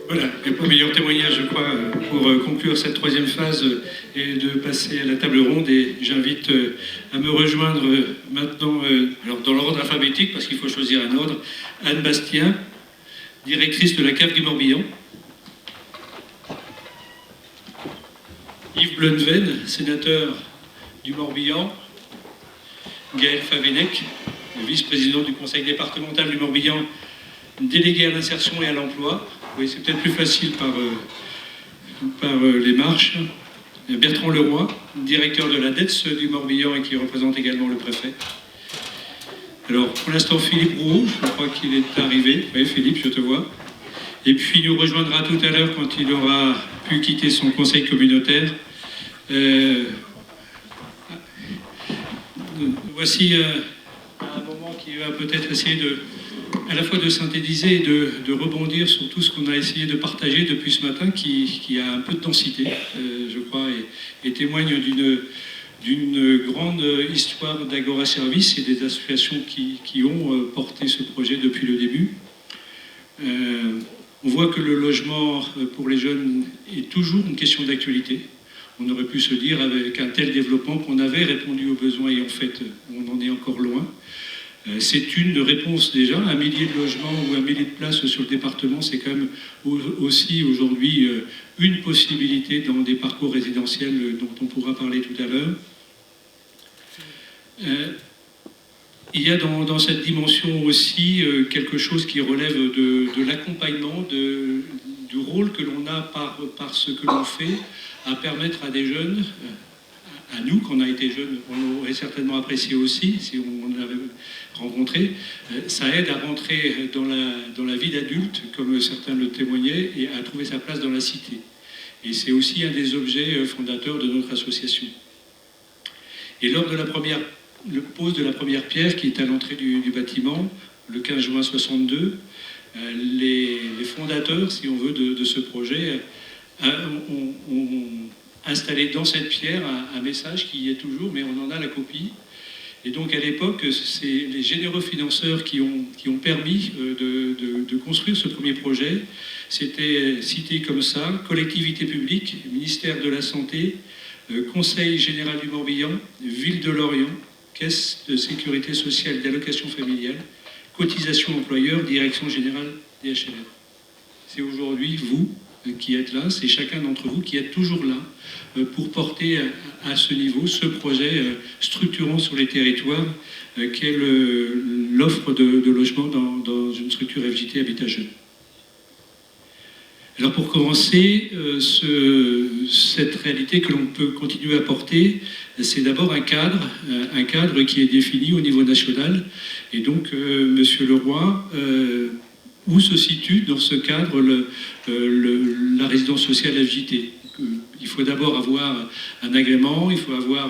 Voilà, et pour meilleur témoignage, je crois, pour conclure cette troisième phase et de passer à la table ronde. Et j'invite à me rejoindre maintenant, alors dans l'ordre alphabétique, parce qu'il faut choisir un ordre, Anne Bastien, directrice de la cave du Morbihan. Yves Bleunven, sénateur du Morbihan. Gaël Favennec, vice-président du conseil départemental du Morbihan, délégué à l'insertion et à l'emploi. Oui, c'est peut-être plus facile par les marches. Bertrand Leroy, directeur de la DETS du Morbihan et qui représente également le préfet. Alors, pour l'instant, Philippe Roux, je crois qu'il est arrivé. Oui, Philippe, je te vois. Et puis, il nous rejoindra tout à l'heure quand il aura pu quitter son conseil communautaire. Voici un moment qui va peut-être essayer à la fois de synthétiser et de rebondir sur tout ce qu'on a essayé de partager depuis ce matin, qui a un peu de densité, je crois, et témoigne d'une grande histoire d'Agora Service et des associations qui ont porté ce projet depuis le début. On voit que le logement pour les jeunes est toujours une question d'actualité. On aurait pu se dire, avec un tel développement, qu'on avait répondu aux besoins, et en fait, on en est encore loin. C'est une réponse déjà. 1 millier de logements ou 1 millier de places sur le département, c'est quand même aussi aujourd'hui une possibilité dans des parcours résidentiels dont on pourra parler tout à l'heure. Il y a dans cette dimension aussi quelque chose qui relève de l'accompagnement, du rôle que l'on a par ce que l'on fait, à permettre à des jeunes, à nous, quand on a été jeunes, on aurait certainement apprécié aussi, si on l'avait rencontré, ça aide à rentrer dans la vie d'adulte, comme certains le témoignaient, et à trouver sa place dans la cité. Et c'est aussi un des objets fondateurs de notre association. Et lors de le pose de la première pierre, qui est à l'entrée du bâtiment, le 15 juin 62, les fondateurs, si on veut, de ce projet, ont installé dans cette pierre un message qui y est toujours, mais on en a la copie. Et donc à l'époque, c'est les généreux financeurs qui ont permis de construire ce premier projet. C'était cité comme ça: collectivité publique, ministère de la Santé, Conseil général du Morbihan, Ville de Lorient, Caisse de sécurité sociale d'allocation familiale, cotisation employeur, direction générale des HLM. C'est aujourd'hui vous qui êtes là, c'est chacun d'entre vous qui êtes toujours là pour porter à ce niveau ce projet structurant sur les territoires qu'est l'offre de logement dans une structure FJT Habitat Jeune. Alors pour commencer, cette réalité que l'on peut continuer à porter, c'est d'abord un cadre qui est défini au niveau national. Et donc, Monsieur Leroy, où se situe dans ce cadre la résidence sociale FJT? Il faut d'abord avoir un agrément, il faut avoir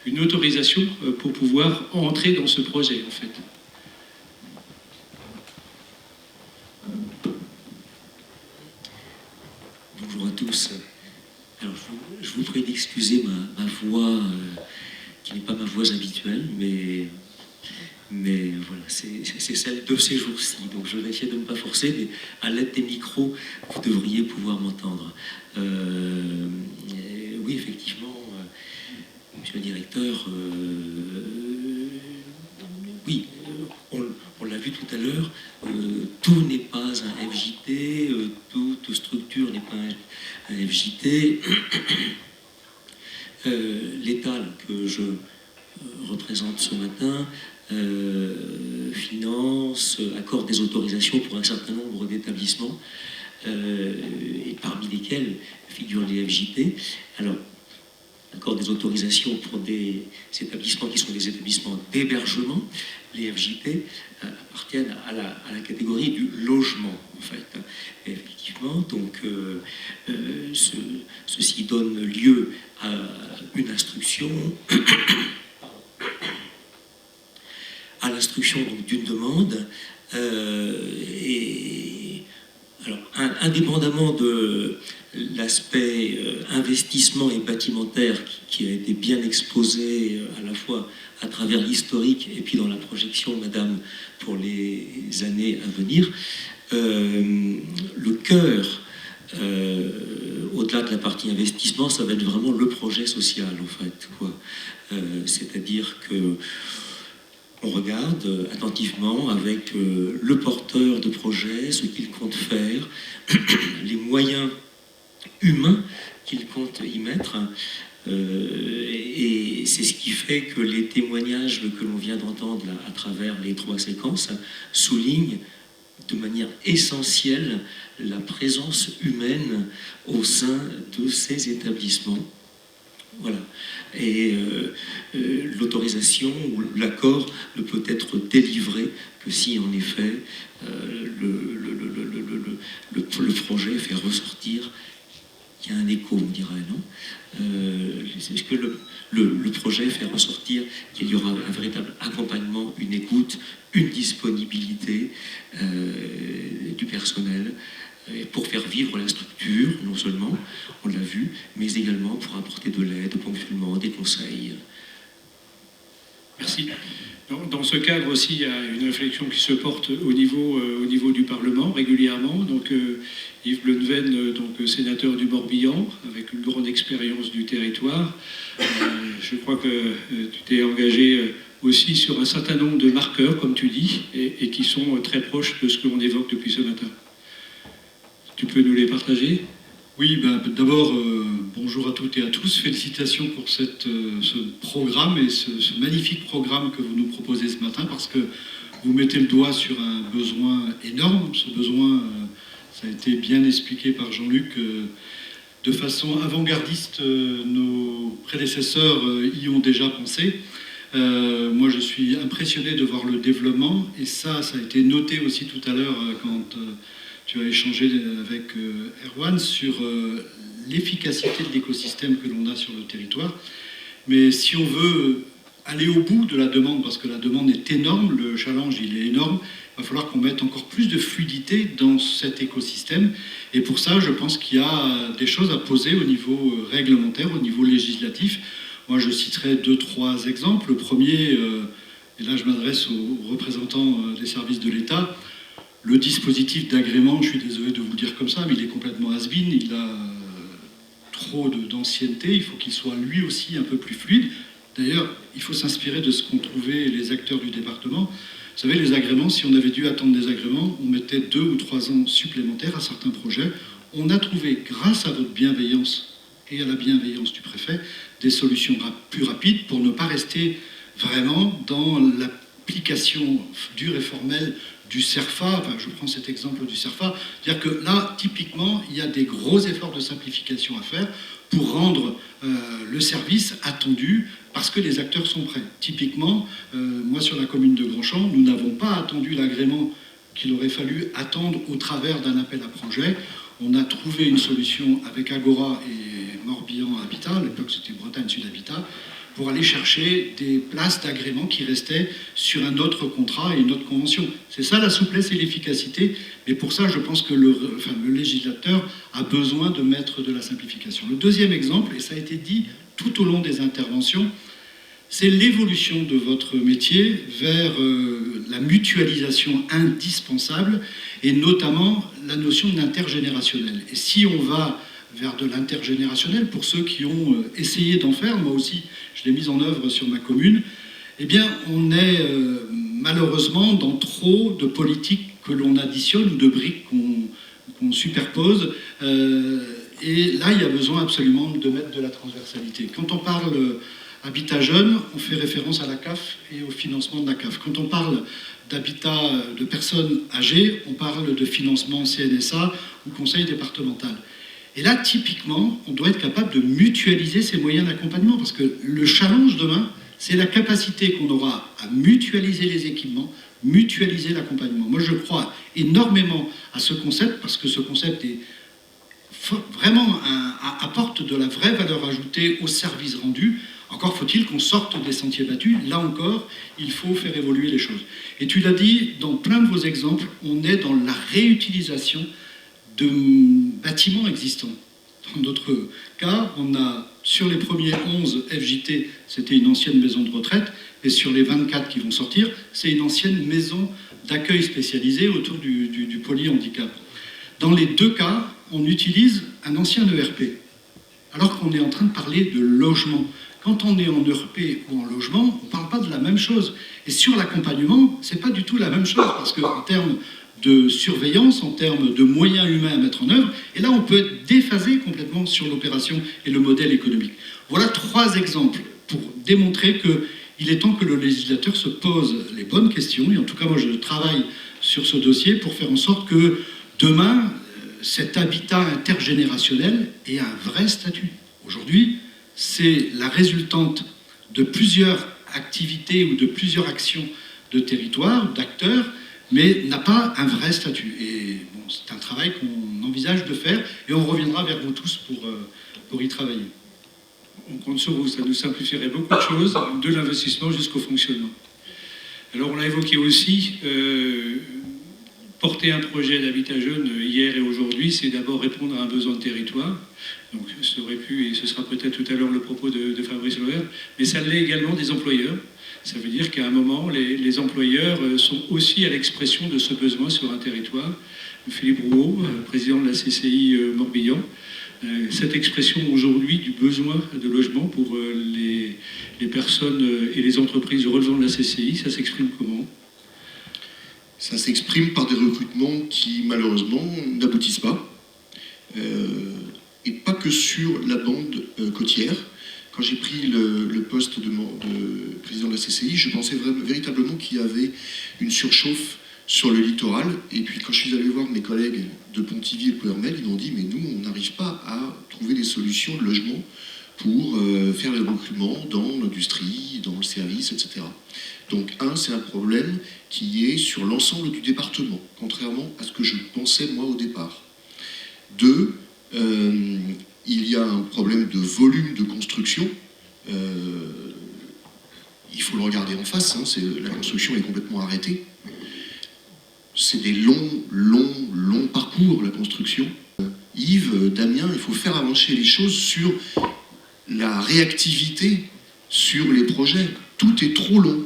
une autorisation pour pouvoir entrer dans ce projet, en fait. Bonjour à tous. Alors, je vous prie d'excuser ma voix, qui n'est pas ma voix habituelle, mais voilà, c'est celle de ces jours-ci. Donc je vais essayer de ne pas forcer, mais à l'aide des micros, vous devriez pouvoir m'entendre. Oui, effectivement, monsieur le directeur, oui, on l'a vu tout à l'heure, tout n'est pas un FJT, toute structure n'est pas un FJT. L'État que je représente ce matin finance, accorde des autorisations pour un certain nombre d'établissements, et parmi lesquels figurent les FJT. Alors, accorde des autorisations pour des établissements qui sont des établissements d'hébergement. Les FJT appartiennent à la catégorie du logement, en fait. Et effectivement, donc, ceci donne lieu à une instruction, à l'instruction d'une demande, et alors, indépendamment de l'aspect investissement et bâtimentaire qui a été bien exposé à la fois à travers l'historique et puis dans la projection, madame, pour les années à venir, le cœur au-delà de la partie investissement, ça va être vraiment le projet social, en fait, quoi. C'est-à-dire que on regarde attentivement avec le porteur de projet, ce qu'il compte faire, les moyens humains qu'il compte y mettre. Et c'est ce qui fait que les témoignages que l'on vient d'entendre là, à travers les 3 séquences soulignent de manière essentielle la présence humaine au sein de ces établissements. Voilà. Et l'autorisation ou l'accord ne peut être délivré que si, en effet, le projet fait ressortir. Il y a un écho, on dirait, non est-ce que le projet fait ressortir qu'il y aura un véritable accompagnement, une écoute, une disponibilité du personnel pour faire vivre la structure, non seulement, on l'a vu, mais également pour apporter de l'aide ponctuellement, des conseils. Merci. Dans ce cadre aussi, il y a une réflexion qui se porte au niveau du Parlement régulièrement. Donc, Yves Bleunven, donc sénateur du Morbihan, avec une grande expérience du territoire. Je crois que tu t'es engagé aussi sur un certain nombre de marqueurs, comme tu dis, et qui sont très proches de ce que l'on évoque depuis ce matin. Tu peux nous les partager ? Oui, d'abord, bonjour à toutes et à tous. Félicitations pour ce programme et ce magnifique programme que vous nous proposez ce matin, parce que vous mettez le doigt sur un besoin énorme. Ce besoin, ça a été bien expliqué par Jean-Luc. De façon avant-gardiste, nos prédécesseurs y ont déjà pensé. Moi, je suis impressionné de voir le développement, et ça a été noté aussi tout à l'heure quand tu as échangé avec Erwan sur l'efficacité de l'écosystème que l'on a sur le territoire. Mais si on veut aller au bout de la demande, parce que la demande est énorme, le challenge il est énorme, il va falloir qu'on mette encore plus de fluidité dans cet écosystème. Et pour ça, je pense qu'il y a des choses à poser au niveau réglementaire, au niveau législatif. Moi, je citerai 2-3 exemples. Le premier, et là je m'adresse aux représentants des services de l'État, le dispositif d'agrément, je suis désolé de vous le dire comme ça, mais il est complètement has-been, il a trop d'ancienneté, il faut qu'il soit lui aussi un peu plus fluide. D'ailleurs, il faut s'inspirer de ce qu'ont trouvé les acteurs du département. Vous savez, les agréments, si on avait dû attendre des agréments, on mettait 2 ou 3 ans supplémentaires à certains projets. On a trouvé, grâce à votre bienveillance et à la bienveillance du préfet, des solutions plus rapides pour ne pas rester vraiment dans l'application dure et formelle du CERFA. Enfin, je prends cet exemple du CERFA. C'est-à-dire que là, typiquement, il y a des gros efforts de simplification à faire pour rendre le service attendu, parce que les acteurs sont prêts. Typiquement, moi, sur la commune de Grandchamp, nous n'avons pas attendu l'agrément qu'il aurait fallu attendre au travers d'un appel à projet. On a trouvé une solution avec Agora et Morbihan Habitat, à l'époque c'était Bretagne Sud Habitat, pour aller chercher des places d'agrément qui restaient sur un autre contrat et une autre convention. C'est ça la souplesse et l'efficacité, mais pour ça je pense que le législateur a besoin de mettre de la simplification. Le deuxième exemple, et ça a été dit tout au long des interventions, c'est l'évolution de votre métier vers la mutualisation indispensable, et notamment la notion d'intergénérationnel. Et si on va vers de l'intergénérationnel, pour ceux qui ont essayé d'en faire, moi aussi je l'ai mise en œuvre sur ma commune, eh bien on est malheureusement dans trop de politiques que l'on additionne, ou de briques qu'on superpose, et là il y a besoin absolument de mettre de la transversalité. Quand on parle habitat jeune, on fait référence à la CAF et au financement de la CAF. Quand on parle d'habitat de personnes âgées, on parle de financement CNSA ou conseil départemental. Et là, typiquement, on doit être capable de mutualiser ces moyens d'accompagnement, parce que le challenge demain, c'est la capacité qu'on aura à mutualiser les équipements, mutualiser l'accompagnement. Moi, je crois énormément à ce concept, parce que ce concept est vraiment apporte de la vraie valeur ajoutée au service rendu. Encore faut-il qu'on sorte des sentiers battus. Là encore, il faut faire évoluer les choses. Et tu l'as dit, dans plein de vos exemples, on est dans la réutilisation de bâtiments existants. Dans notre cas, on a, sur les premiers 11 FJT, c'était une ancienne maison de retraite, et sur les 24 qui vont sortir, c'est une ancienne maison d'accueil spécialisée autour du polyhandicap. Dans les deux cas, on utilise un ancien ERP, alors qu'on est en train de parler de logement. Quand on est en ERP ou en logement, on ne parle pas de la même chose. Et sur l'accompagnement, ce n'est pas du tout la même chose, parce qu'en termes de surveillance, en termes de moyens humains à mettre en œuvre, et là on peut être déphasé complètement sur l'opération et le modèle économique. Voilà 3 exemples pour démontrer qu'il est temps que le législateur se pose les bonnes questions, et en tout cas moi je travaille sur ce dossier pour faire en sorte que demain, cet habitat intergénérationnel ait un vrai statut. Aujourd'hui, c'est la résultante de plusieurs activités ou de plusieurs actions de territoire, d'acteurs, mais n'a pas un vrai statut. Et bon, c'est un travail qu'on envisage de faire, et on reviendra vers vous tous pour y travailler. On compte sur vous, ça nous simplifierait beaucoup de choses, de l'investissement jusqu'au fonctionnement. Alors on l'a évoqué aussi, porter un projet d'habitat jeune hier et aujourd'hui, c'est d'abord répondre à un besoin de territoire. Donc ça aurait pu, et ce sera peut-être tout à l'heure le propos de Fabrice Loher, mais ça l'est également des employeurs. Ça veut dire qu'à un moment, les employeurs sont aussi à l'expression de ce besoin sur un territoire. Philippe Rouault, président de la CCI Morbihan, cette expression aujourd'hui du besoin de logement pour les personnes et les entreprises relevant de la CCI, ça s'exprime comment ? Ça s'exprime par des recrutements qui, malheureusement, n'aboutissent pas. Et pas que sur la bande côtière. Quand j'ai pris le poste de président de la CCI, je pensais véritablement qu'il y avait une surchauffe sur le littoral. Et puis quand je suis allé voir mes collègues de Pontivy et Ploërmel, ils m'ont dit « mais nous, on n'arrive pas à trouver des solutions de logement pour faire les recrutements dans l'industrie, dans le service, etc. » Donc c'est un problème qui est sur l'ensemble du département, contrairement à ce que je pensais moi au départ. 2, il y a un problème de volume de construction. Il faut le regarder en face, la construction est complètement arrêtée. C'est des longs parcours, la construction. Yves, Damien, il faut faire avancer les choses sur la réactivité sur les projets. Tout est trop long.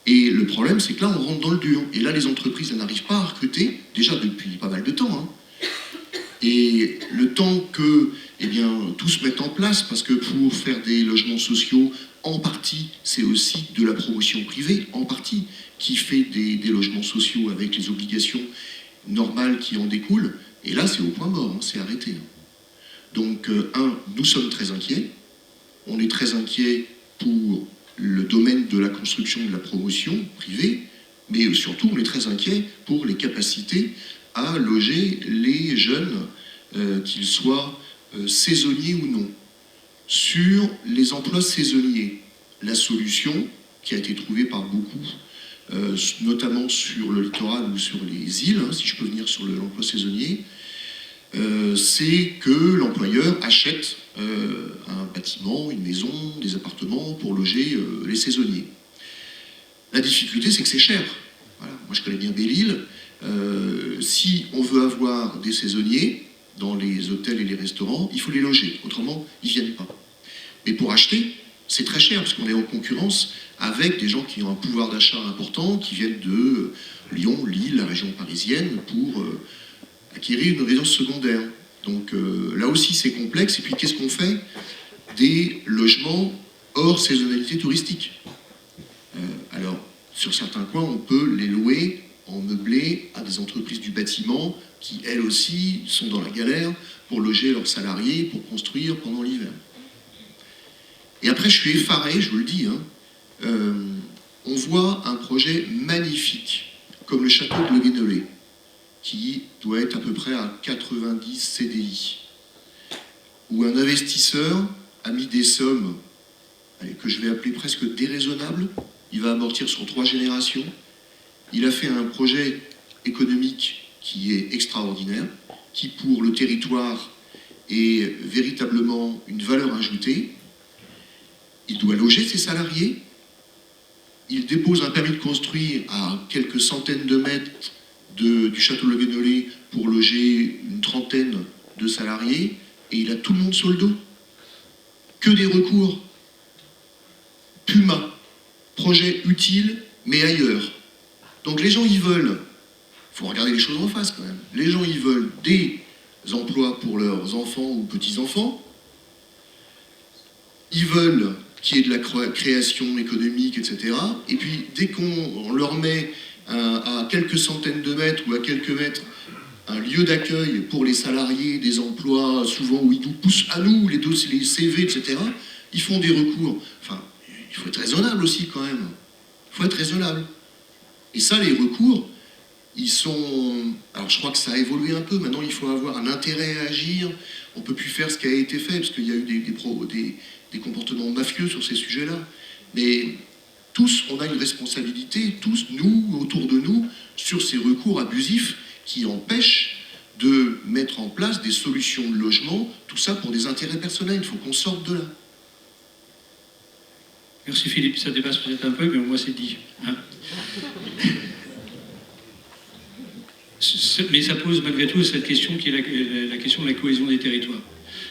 Et le problème, c'est que là, on rentre dans le dur. Et là, les entreprises, elles n'arrivent pas à recruter, déjà depuis pas mal de temps. Et le temps que tout se mette en place, parce que pour faire des logements sociaux, en partie, c'est aussi de la promotion privée, en partie, qui fait des logements sociaux avec les obligations normales qui en découlent. Et là, c'est au point mort, c'est arrêté. Donc, nous sommes très inquiets. On est très inquiets pour le domaine de la construction, de la promotion privée, mais surtout, on est très inquiets pour les capacités à loger les jeunes, qu'ils soient saisonniers ou non. Sur les emplois saisonniers, la solution qui a été trouvée par beaucoup, notamment sur le littoral ou sur les îles, si je peux venir sur l'emploi saisonnier, c'est que l'employeur achète un bâtiment, une maison, des appartements pour loger les saisonniers. La difficulté, c'est que c'est cher. Voilà. Moi, je connais bien Belle-Île. Si on veut avoir des saisonniers dans les hôtels et les restaurants, il faut les loger. Autrement, ils ne viennent pas. Mais pour acheter, c'est très cher, parce qu'on est en concurrence avec des gens qui ont un pouvoir d'achat important, qui viennent de Lyon, Lille, la région parisienne, pour acquérir une résidence secondaire. Donc là aussi, c'est complexe. Et puis, qu'est-ce qu'on fait des logements hors saisonnalité touristique? Alors, sur certains coins, on peut les louer en meublé à des entreprises du bâtiment qui, elles aussi, sont dans la galère pour loger leurs salariés, pour construire pendant l'hiver. Et après, je suis effaré, je vous le dis, on voit un projet magnifique, comme le château de Le Guénolé, qui doit être à peu près à 90 CDI, où un investisseur a mis des sommes que je vais appeler presque déraisonnables. Il va amortir sur 3 générations. Il a fait un projet économique qui est extraordinaire, qui pour le territoire est véritablement une valeur ajoutée. Il doit loger ses salariés. Il dépose un permis de construire à quelques centaines de mètres du château Le Guénolé pour loger une trentaine de salariés, et il a tout le monde sur le dos. Que des recours. Puma, projet utile, mais ailleurs. Donc les gens, ils veulent, il faut regarder les choses en face quand même, les gens, ils veulent des emplois pour leurs enfants ou petits-enfants. Ils veulent qu'il y ait de la création économique, etc. Et puis, dès qu'on leur met à quelques centaines de mètres ou à quelques mètres un lieu d'accueil pour les salariés, des emplois souvent où ils nous poussent à nous, les dossiers, les CV, etc., ils font des recours. Enfin, il faut être raisonnable aussi quand même. Il faut être raisonnable. Et ça, les recours, ils sont... Alors je crois que ça a évolué un peu. Maintenant, il faut avoir un intérêt à agir. On ne peut plus faire ce qui a été fait, parce qu'il y a eu des comportements mafieux sur ces sujets-là. Mais tous, on a une responsabilité, tous, nous, autour de nous, sur ces recours abusifs qui empêchent de mettre en place des solutions de logement, tout ça pour des intérêts personnels. Il faut qu'on sorte de là. Merci Philippe, ça dépasse peut-être un peu, mais au moins c'est dit. Hein. Mais ça pose malgré tout cette question qui est la question de la cohésion des territoires.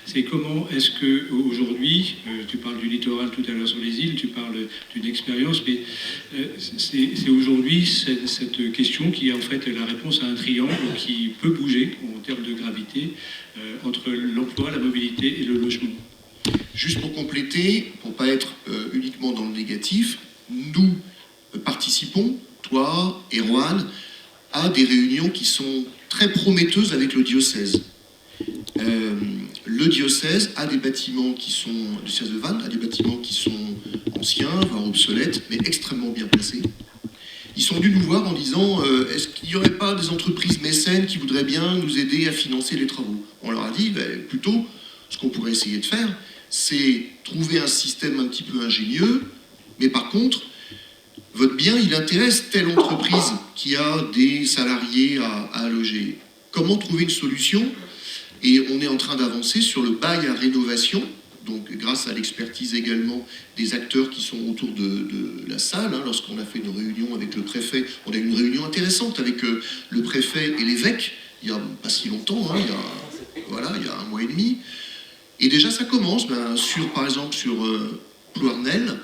C'est comment est-ce qu'aujourd'hui, tu parles du littoral tout à l'heure sur les îles, tu parles d'une expérience, mais c'est aujourd'hui cette question qui est en fait la réponse à un triangle qui peut bouger en termes de gravité entre l'emploi, la mobilité et le logement. Juste pour compléter, pour ne pas être uniquement dans le négatif, nous participons, toi, Erwan, à des réunions qui sont très prometteuses avec le diocèse. Le diocèse a des bâtiments qui sont, le diocèse de Vannes a des bâtiments qui sont anciens, voire obsolètes, mais extrêmement bien placés. Ils sont venus nous voir en disant est-ce qu'il n'y aurait pas des entreprises mécènes qui voudraient bien nous aider à financer les travaux? On leur a dit plutôt, ce qu'on pourrait essayer de faire, c'est trouver un système un petit peu ingénieux, mais par contre, votre bien, il intéresse telle entreprise qui a des salariés à loger. Comment trouver une solution? Et on est en train d'avancer sur le bail à rénovation, donc grâce à l'expertise également des acteurs qui sont autour de la salle. Hein, lorsqu'on a fait une réunion avec le préfet, on a eu une réunion intéressante avec le préfet et l'évêque, il n'y a pas si longtemps, hein, il y a 1 mois et demi. Et déjà ça commence, par exemple sur Ploernel,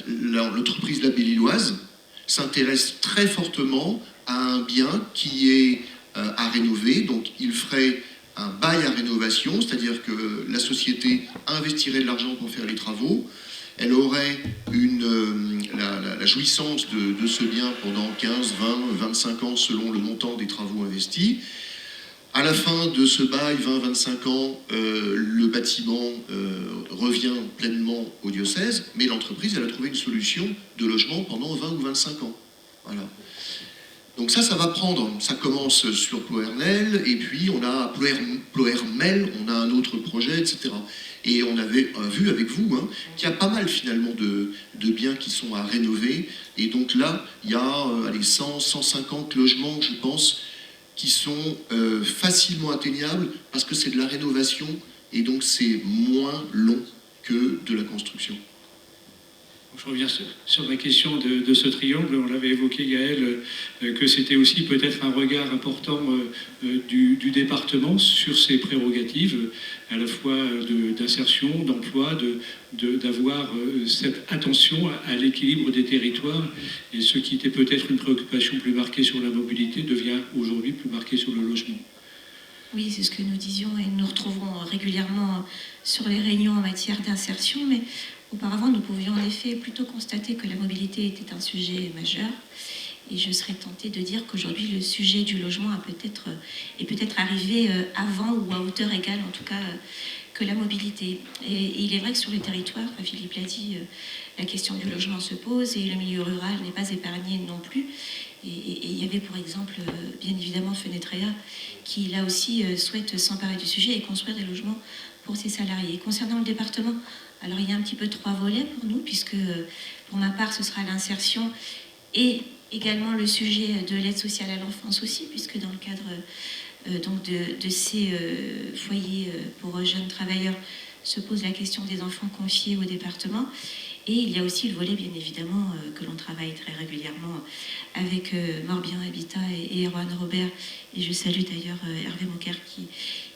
l'entreprise La Belle-Illoise s'intéresse très fortement à un bien qui est à rénover, donc il ferait un bail à rénovation, c'est-à-dire que la société investirait de l'argent pour faire les travaux, elle aurait la jouissance de ce bien pendant 15, 20, 25 ans selon le montant des travaux investis. À la fin de ce bail, 20-25 ans, le bâtiment revient pleinement au diocèse, mais l'entreprise, elle a trouvé une solution de logement pendant 20 ou 25 ans. Voilà. Donc ça va prendre. Ça commence sur Ploernel, et puis on a Ploermel, on a un autre projet, etc. Et on avait vu avec vous qu'il y a pas mal finalement de biens qui sont à rénover. Et donc là, il y a 100, 150 logements, je pense, qui sont facilement atteignables parce que c'est de la rénovation et donc c'est moins long que de la construction. Je reviens sur ma question de ce triangle. On l'avait évoqué, Gaël, que c'était aussi peut-être un regard important du département sur ses prérogatives, à la fois d'insertion, d'emploi, d'avoir cette attention à l'équilibre des territoires. Et ce qui était peut-être une préoccupation plus marquée sur la mobilité devient aujourd'hui plus marqué sur le logement. Oui, c'est ce que nous disions et nous retrouvons régulièrement sur les réunions en matière d'insertion, mais auparavant, nous pouvions en effet plutôt constater que la mobilité était un sujet majeur. Et je serais tentée de dire qu'aujourd'hui, le sujet du logement est peut-être arrivé avant ou à hauteur égale, en tout cas, que la mobilité. Et il est vrai que sur les territoires, Philippe l'a dit, la question du logement se pose et le milieu rural n'est pas épargné non plus. Et il y avait, pour exemple, bien évidemment, Fenetrea, qui là aussi souhaite s'emparer du sujet et construire des logements pour ses salariés. Concernant le département, alors il y a un petit peu 3 volets pour nous, puisque pour ma part ce sera l'insertion et également le sujet de l'aide sociale à l'enfance aussi, puisque dans le cadre donc de ces foyers pour jeunes travailleurs se pose la question des enfants confiés au département. Et il y a aussi le volet, bien évidemment, que l'on travaille très régulièrement avec Morbihan Habitat et Erwan Robert. Et je salue d'ailleurs Hervé Moquer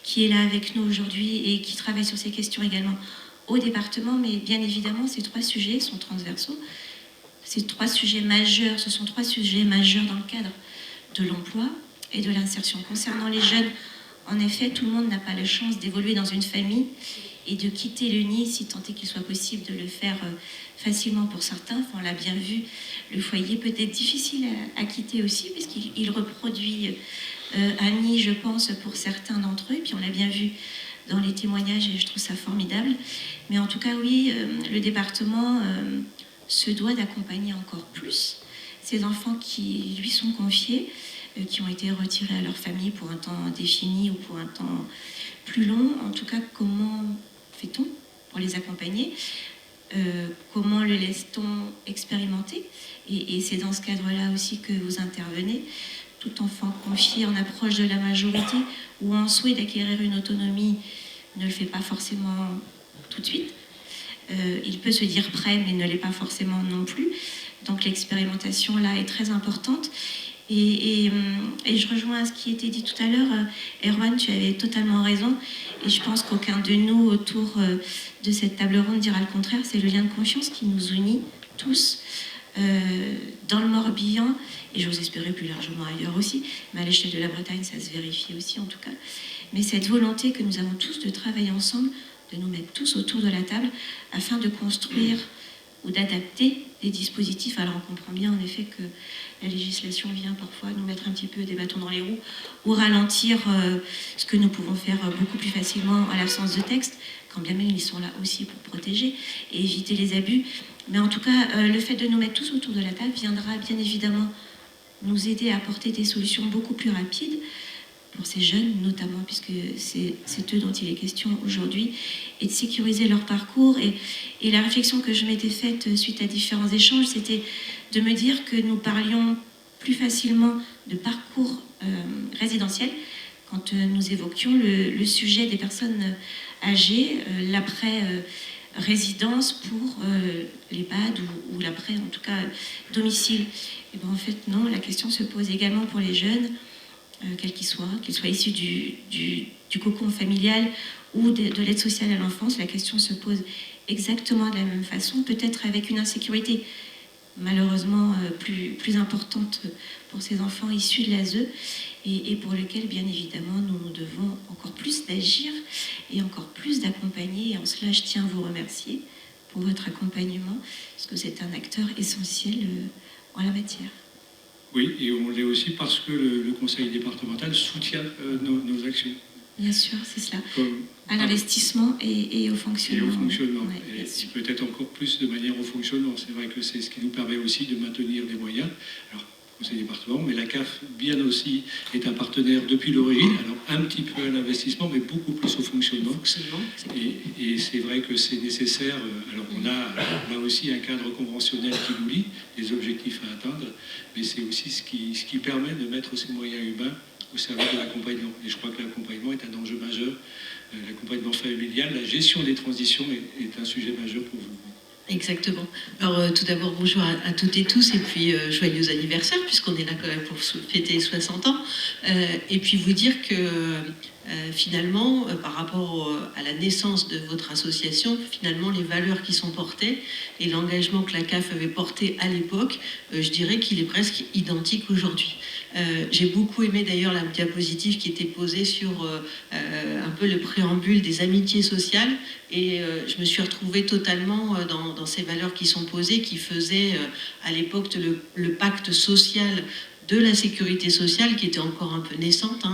qui est là avec nous aujourd'hui et qui travaille sur ces questions également au département. Mais bien évidemment, ces 3 sujets sont transversaux. Ces 3 sujets majeurs, ce sont 3 sujets majeurs dans le cadre de l'emploi et de l'insertion. Concernant les jeunes En effet, tout le monde n'a pas la chance d'évoluer dans une famille et de quitter le nid, si tant est qu'il soit possible de le faire facilement pour certains. Enfin, on l'a bien vu, le foyer peut être difficile à quitter aussi, puisqu'il reproduit un nid, je pense, pour certains d'entre eux. Et puis on l'a bien vu dans les témoignages et je trouve ça formidable. Mais en tout cas, oui, le département se doit d'accompagner encore plus ces enfants qui lui sont confiés, qui ont été retirés à leur famille pour un temps défini ou pour un temps plus long. En tout cas, comment fait-on pour les accompagner ? Comment le laisse-t-on expérimenter ? Et c'est dans ce cadre-là aussi que vous intervenez. Tout enfant confié en approche de la majorité ou en souhait d'acquérir une autonomie ne le fait pas forcément tout de suite. Il peut se dire prêt, mais ne l'est pas forcément non plus. Donc l'expérimentation là est très importante. Et je rejoins ce qui était dit tout à l'heure. Erwan, tu avais totalement raison. Et je pense qu'aucun de nous autour de cette table ronde dira le contraire. C'est le lien de confiance qui nous unit tous dans le Morbihan. Et j'ose espérer plus largement ailleurs aussi. Mais à l'échelle de la Bretagne, ça se vérifie aussi en tout cas. Mais cette volonté que nous avons tous de travailler ensemble, de nous mettre tous autour de la table afin de construire ou d'adapter des dispositifs. Alors on comprend bien en effet que la législation vient parfois nous mettre un petit peu des bâtons dans les roues ou ralentir ce que nous pouvons faire beaucoup plus facilement à l'absence de texte, quand bien même ils sont là aussi pour protéger et éviter les abus. Mais en tout cas, le fait de nous mettre tous autour de la table viendra bien évidemment nous aider à apporter des solutions beaucoup plus rapides pour ces jeunes notamment, puisque c'est eux dont il est question aujourd'hui, et de sécuriser leur parcours. Et la réflexion que je m'étais faite suite à différents échanges, c'était de me dire que nous parlions plus facilement de parcours résidentiel quand nous évoquions le sujet des personnes âgées, l'après-résidence pour l'EHPAD ou l'après, en tout cas, domicile. Et bien en fait, non, la question se pose également pour les jeunes, quels qu'ils soient issus du cocon familial ou de l'aide sociale à l'enfance. La question se pose exactement de la même façon, peut-être avec une insécurité malheureusement plus importante pour ces enfants issus de l'ASE et pour lesquels, bien évidemment, nous devons encore plus d'agir et encore plus d'accompagner. Et en cela, je tiens à vous remercier pour votre accompagnement, parce que c'est un acteur essentiel en la matière. Oui, et on l'est aussi parce que le conseil départemental soutient nos actions. Bien sûr, c'est cela. À l'investissement et au fonctionnement. Et au fonctionnement. Ouais, et peut-être encore plus de manière au fonctionnement. C'est vrai que c'est ce qui nous permet aussi de maintenir des moyens. Alors, conseil département, mais la CAF, bien aussi, est un partenaire depuis l'origine. Alors, un petit peu à l'investissement, mais beaucoup plus au fonctionnement. Et c'est vrai que c'est nécessaire. Alors, on a là aussi un cadre conventionnel qui nous lie, des objectifs à atteindre, mais c'est aussi ce qui permet de mettre ces moyens humains au service de l'accompagnement. Et je crois que l'accompagnement est un enjeu majeur. L'accompagnement familial, la gestion des transitions est un sujet majeur pour vous. Exactement. Alors tout d'abord, bonjour à toutes et tous, et puis joyeux anniversaire, puisqu'on est là quand même pour fêter 60 ans. Et puis vous dire que finalement, par rapport à la naissance de votre association, finalement les valeurs qui sont portées et l'engagement que la CAF avait porté à l'époque, je dirais qu'il est presque identique aujourd'hui. J'ai beaucoup aimé d'ailleurs la diapositive qui était posée sur un peu le préambule des amitiés sociales, et je me suis retrouvée totalement dans ces valeurs qui sont posées, qui faisaient à l'époque le pacte social de la sécurité sociale, qui était encore un peu naissante.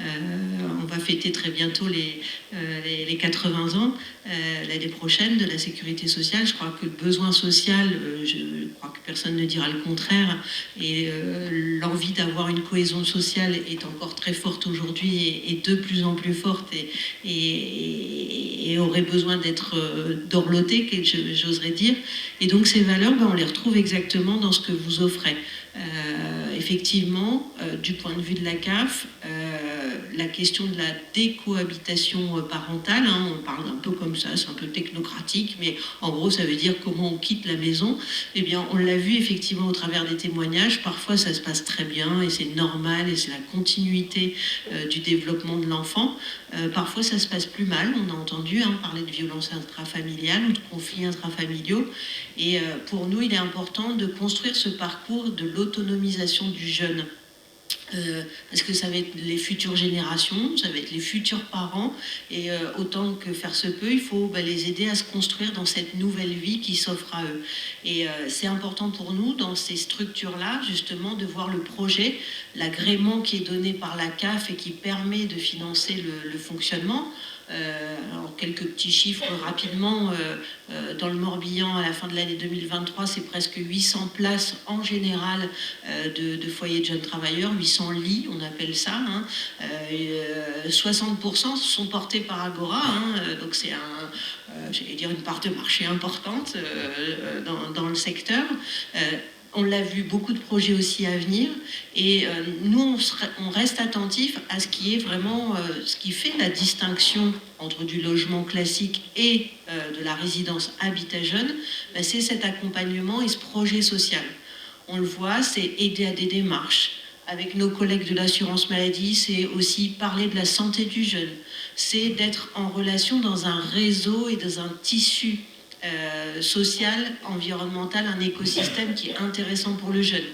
On va fêter très bientôt les 80 ans l'année prochaine de la sécurité sociale. Je crois que le besoin social, je crois que personne ne dira le contraire, et l'envie d'avoir une cohésion sociale est encore très forte aujourd'hui et de plus en plus forte et aurait besoin d'être dorlotée, j'oserais dire. Et donc ces valeurs, on les retrouve exactement dans ce que vous offrez. Effectivement, du point de vue de la CAF, la question de la décohabitation parentale, on parle un peu comme ça, c'est un peu technocratique, mais en gros ça veut dire comment on quitte la maison. Eh bien, on l'a vu effectivement au travers des témoignages, parfois ça se passe très bien et c'est normal et c'est la continuité du développement de l'enfant. Parfois ça se passe plus mal, on a entendu parler de violences intrafamiliales ou de conflits intrafamiliaux. Et pour nous, il est important de construire ce parcours de l'autonomisation du jeune. Parce que ça va être les futures générations, ça va être les futurs parents, et autant que faire se peut, il faut les aider à se construire dans cette nouvelle vie qui s'offre à eux. Et c'est important pour nous, dans ces structures-là, justement, de voir le projet, l'agrément qui est donné par la CAF et qui permet de financer le fonctionnement. Alors quelques petits chiffres rapidement, dans le Morbihan à la fin de l'année 2023, c'est presque 800 places en général de foyers de jeunes travailleurs, 800 lits on appelle ça, 60% sont portés par Agora, donc c'est j'allais dire une part de marché importante dans le secteur. On l'a vu, beaucoup de projets aussi à venir, et nous on reste attentifs à ce qui est vraiment ce qui fait la distinction entre du logement classique et de la résidence habitat jeune, c'est cet accompagnement et ce projet social. On le voit, c'est aider à des démarches. Avec nos collègues de l'assurance maladie, c'est aussi parler de la santé du jeune, c'est d'être en relation dans un réseau et dans un tissu social, environnemental, un écosystème qui est intéressant pour le jeune.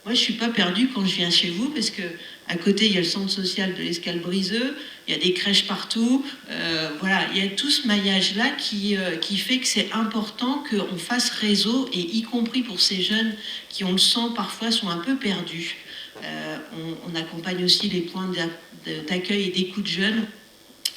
Moi, je ne suis pas perdue quand je viens chez vous, parce qu'à côté, il y a le centre social de l'Escale-Briseux, il y a des crèches partout. Voilà, il y a tout ce maillage-là qui fait que c'est important qu'on fasse réseau, et y compris pour ces jeunes qui, on le sent, parfois sont un peu perdus. On accompagne aussi les points d'accueil et d'écoute jeunes.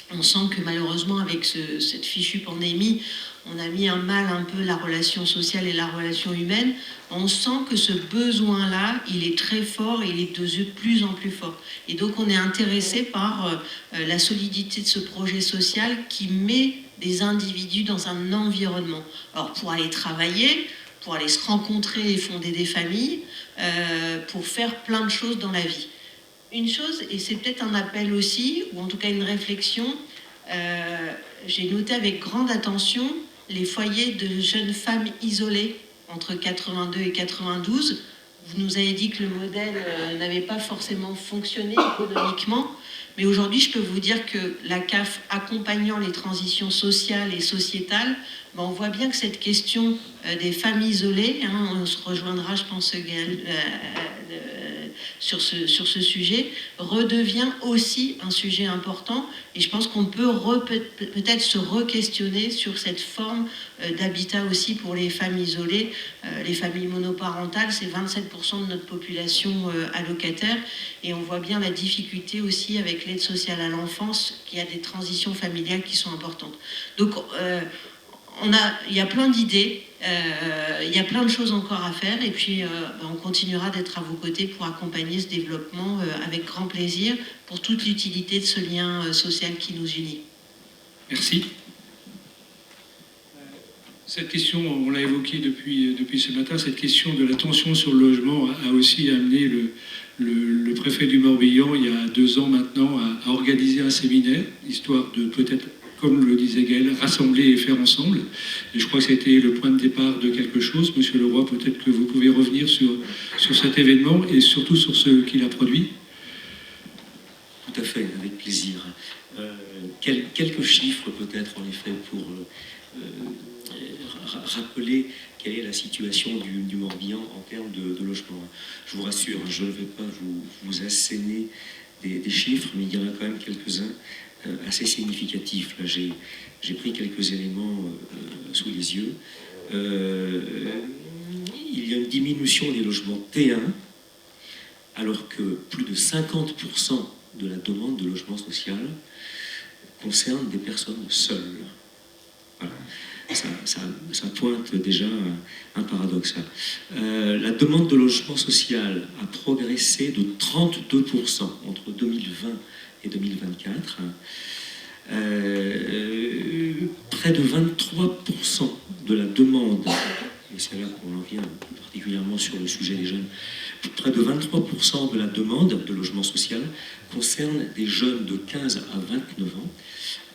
On sent que malheureusement, avec cette fichue pandémie, on a mis un mal un peu la relation sociale et la relation humaine. On sent que ce besoin-là, il est très fort et il est de plus en plus fort. Et donc on est intéressé par la solidité de ce projet social qui met des individus dans un environnement. Alors pour aller travailler, pour aller se rencontrer et fonder des familles, pour faire plein de choses dans la vie. Une chose, et c'est peut-être un appel aussi, ou en tout cas une réflexion, j'ai noté avec grande attention les foyers de jeunes femmes isolées entre 82 et 92. Vous nous avez dit que le modèle n'avait pas forcément fonctionné économiquement, mais aujourd'hui, je peux vous dire que la CAF, accompagnant les transitions sociales et sociétales, on voit bien que cette question des femmes isolées, on se rejoindra, je pense, sur ce sujet, redevient aussi un sujet important, et je pense qu'on peut peut-être se re-questionner sur cette forme d'habitat aussi pour les femmes isolées. Les familles monoparentales, c'est 27% de notre population allocataire, et on voit bien la difficulté aussi avec l'aide sociale à l'enfance, qu'il y a des transitions familiales qui sont importantes. Donc il y a plein d'idées, il y a plein de choses encore à faire, et puis on continuera d'être à vos côtés pour accompagner ce développement avec grand plaisir, pour toute l'utilité de ce lien social qui nous unit. Merci. Cette question, on l'a évoquée depuis ce matin, cette question de la tension sur le logement a aussi amené le préfet du Morbihan, il y a 2 ans maintenant, à organiser un séminaire, histoire de peut-être, comme le disait Gaël, rassembler et faire ensemble. Et je crois que c'était le point de départ de quelque chose. Monsieur Leroy, peut-être que vous pouvez revenir sur cet événement et surtout sur ce qu'il a produit. Tout à fait, avec plaisir. Quelques chiffres peut-être, en effet, pour rappeler quelle est la situation du Morbihan en termes de logement. Je vous rassure, je ne vais pas vous asséner des chiffres, mais il y en a quand même quelques-uns assez significatif. Là, j'ai pris quelques éléments sous les yeux. Il y a une diminution des logements T1, alors que plus de 50% de la demande de logement social concerne des personnes seules. Voilà. Ça pointe déjà un paradoxe. La demande de logement social a progressé de 32% entre 2020 et 2024. Près de 23% de la demande, et c'est là qu'on en vient particulièrement sur le sujet des jeunes, près de 23% de la demande de logement social concerne des jeunes de 15 à 29 ans,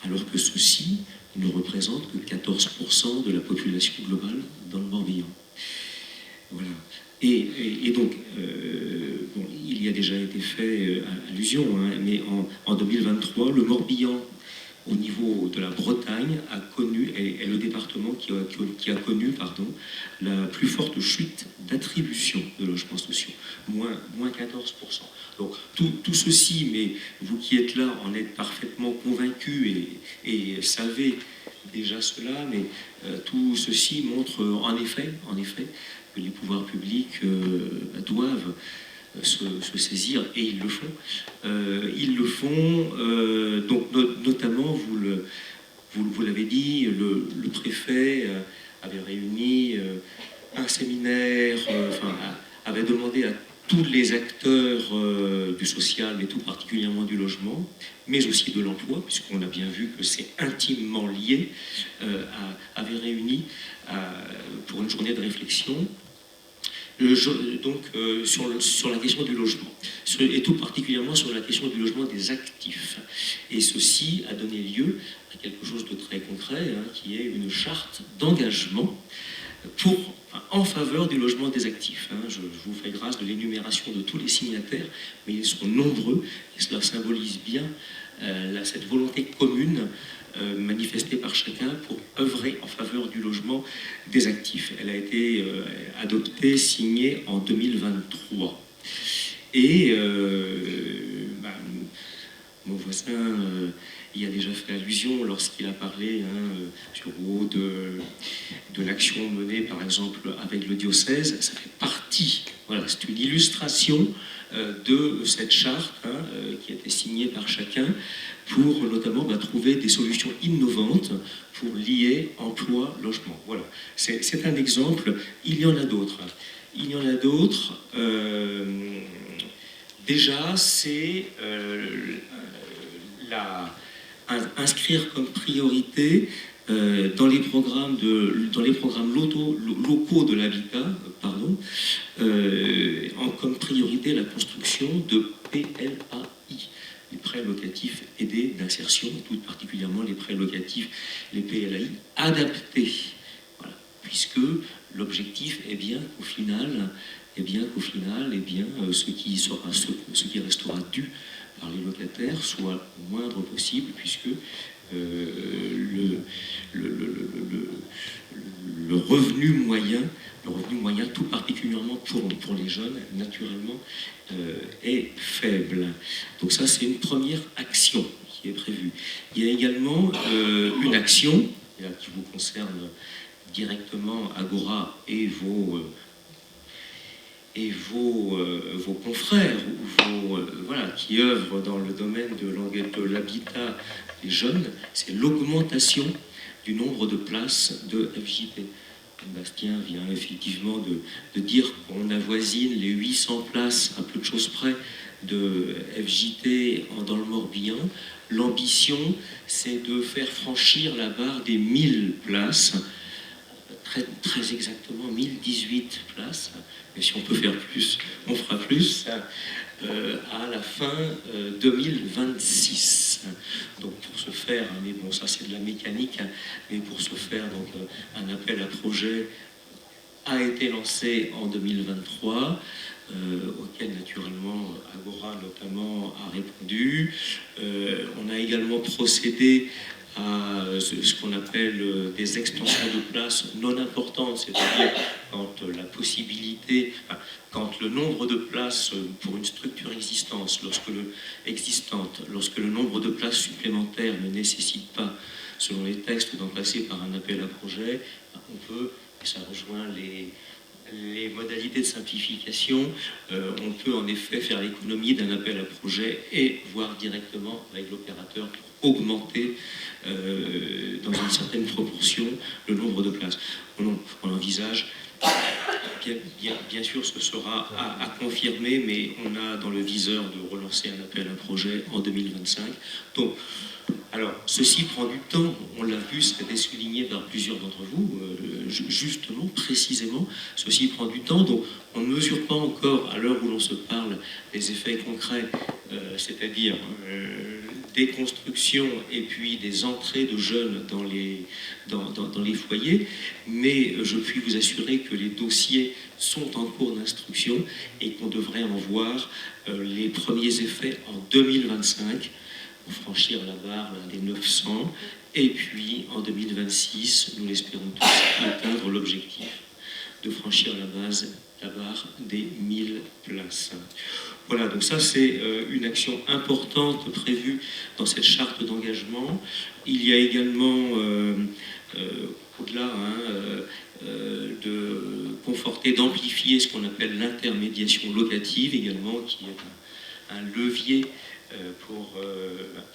alors que ceux-ci ne représentent que 14% de la population globale dans le Morbihan. Voilà. Et donc, il y a déjà été fait allusion, mais en 2023, le Morbihan au niveau de la Bretagne, a connu, est le département qui a connu la plus forte chute d'attribution de logements sociaux, moins 14%. Donc tout ceci, mais vous qui êtes là en êtes parfaitement convaincus et savez déjà cela, mais tout ceci montre en effet que les pouvoirs publics doivent se saisir, et ils le font. Ils le font, donc notamment, vous l'avez dit, le préfet avait réuni un séminaire, avait demandé à tous les acteurs du social, mais tout particulièrement du logement, mais aussi de l'emploi, puisqu'on a bien vu que c'est intimement lié, avait réuni pour une journée de réflexion, sur la question du logement, et tout particulièrement sur la question du logement des actifs. Et ceci a donné lieu à quelque chose de très concret, qui est une charte d'engagement en faveur du logement des actifs. Je vous fais grâce de l'énumération de tous les signataires, mais ils sont nombreux, et cela symbolise bien cette volonté commune manifestée par chacun pour œuvrer en faveur du logement des actifs. Elle a été adoptée, signée en 2023. Et mon voisin y a déjà fait allusion lorsqu'il a parlé sur haut de l'action menée par exemple avec le diocèse. Ça fait partie, voilà, c'est une illustration de cette charte qui a été signée par chacun pour notamment trouver des solutions innovantes pour lier emploi, logement. Voilà, c'est un exemple. Il y en a d'autres. Déjà, c'est inscrire comme priorité dans les programmes locaux de l'habitat, comme priorité la construction de PLAI, les prêts locatifs aidés d'insertion, tout particulièrement les prêts locatifs, les PLAI adaptés, voilà, puisque l'objectif est bien qu'au final, ce qui restera dû par les locataires soit le moindre possible, puisque le revenu moyen, tout particulièrement pour les jeunes, naturellement, est faible. Donc ça, c'est une première action qui est prévue. Il y a également une action qui vous concerne directement, Agora, et vos confrères qui œuvrent dans le domaine de l'habitat des jeunes, c'est l'augmentation du nombre de places de FJP. Bastien vient effectivement de dire qu'on avoisine les 800 places, à peu de choses près, de FJT dans le Morbihan. L'ambition, c'est de faire franchir la barre des 1000 places, très exactement 1018 places, mais si on peut faire plus, on fera plus, à la fin 2026. Donc pour ce faire, mais bon, ça c'est de la mécanique, mais pour ce faire, donc un appel à projet a été lancé en 2023, auquel naturellement Agora notamment a répondu. On a également procédé à ce qu'on appelle des extensions de places non importantes, c'est-à-dire quand le nombre de places pour une structure existante, lorsque le nombre de places supplémentaires ne nécessite pas, selon les textes, d'en passer par un appel à projet, on peut, et ça rejoint les modalités de simplification, on peut en effet faire l'économie d'un appel à projet et voir directement avec l'opérateur pour augmenter dans une certaine proportion le nombre de places. On envisage, bien sûr ce sera à confirmer, mais on a dans le viseur de relancer un appel à projet en 2025. Donc, alors, ceci prend du temps, on l'a vu, ça a été souligné par plusieurs d'entre vous, justement, précisément, ceci prend du temps, donc on ne mesure pas encore, à l'heure où l'on se parle, les effets concrets, c'est-à-dire des constructions et puis des entrées de jeunes dans les foyers, mais je puis vous assurer que les dossiers sont en cours d'instruction et qu'on devrait en voir les premiers effets en 2025, pour franchir la barre des 900. Et puis, en 2026, nous l'espérons tous, atteindre l'objectif de franchir la barre des 1000 places. Voilà, donc ça c'est une action importante prévue dans cette charte d'engagement. Il y a également, au-delà, de conforter, d'amplifier ce qu'on appelle l'intermédiation locative également, qui est un levier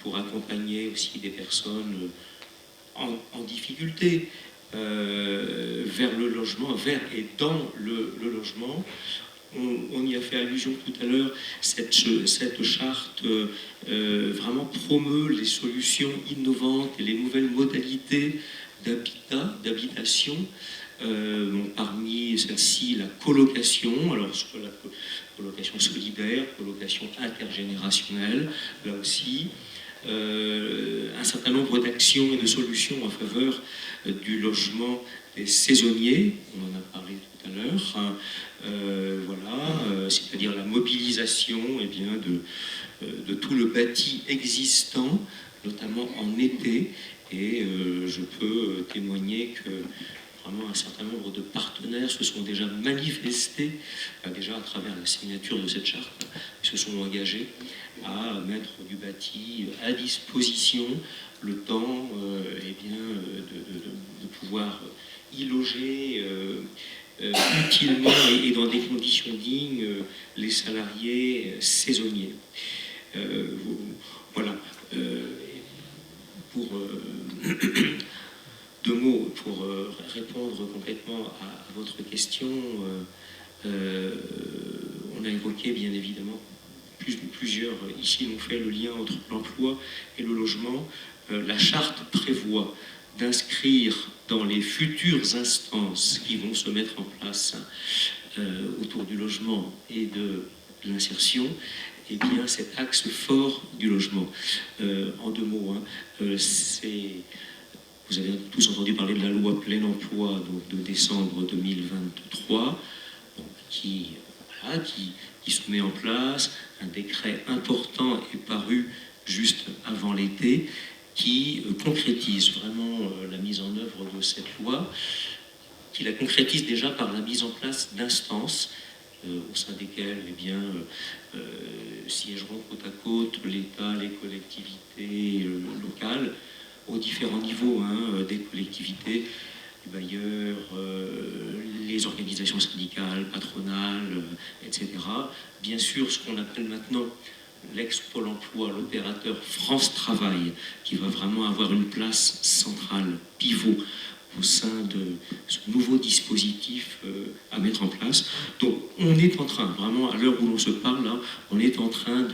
pour accompagner aussi des personnes en difficulté vers le logement, vers et dans le logement. On y a fait allusion tout à l'heure, cette charte vraiment promeut les solutions innovantes et les nouvelles modalités d'habitation. Parmi celles-ci, la colocation, alors soit la colocation solidaire, colocation intergénérationnelle, là aussi, un certain nombre d'actions et de solutions en faveur du logement des saisonniers, on en a parlé tout à l'heure, c'est-à-dire la mobilisation de tout le bâti existant, notamment en été, et je peux témoigner que vraiment un certain nombre de partenaires se sont déjà manifestés, déjà à travers la signature de cette charte, se sont engagés à mettre du bâti à disposition le temps de pouvoir y loger utilement et dans des conditions dignes les salariés saisonniers. Voilà. Pour deux mots pour répondre complètement à votre question. On a évoqué bien évidemment plusieurs ici ont fait le lien entre l'emploi et le logement. La charte prévoit d'inscrire dans les futures instances qui vont se mettre en place autour du logement et de l'insertion, et bien cet axe fort du logement. En deux mots, vous avez tous entendu parler de la loi plein emploi donc de décembre 2023, donc, qui se met en place. Un décret important est paru juste avant l'été, qui concrétise vraiment la mise en œuvre de cette loi, qui la concrétise déjà par la mise en place d'instances au sein desquelles siégeront côte à côte l'État, les collectivités locales, aux différents niveaux des collectivités, les bailleurs, les organisations syndicales, patronales, etc. Bien sûr, ce qu'on appelle maintenant l'ex-Pôle emploi, l'opérateur France Travail, qui va vraiment avoir une place centrale, pivot, au sein de ce nouveau dispositif à mettre en place. Donc on est en train, vraiment à l'heure où l'on se parle, là, on est en train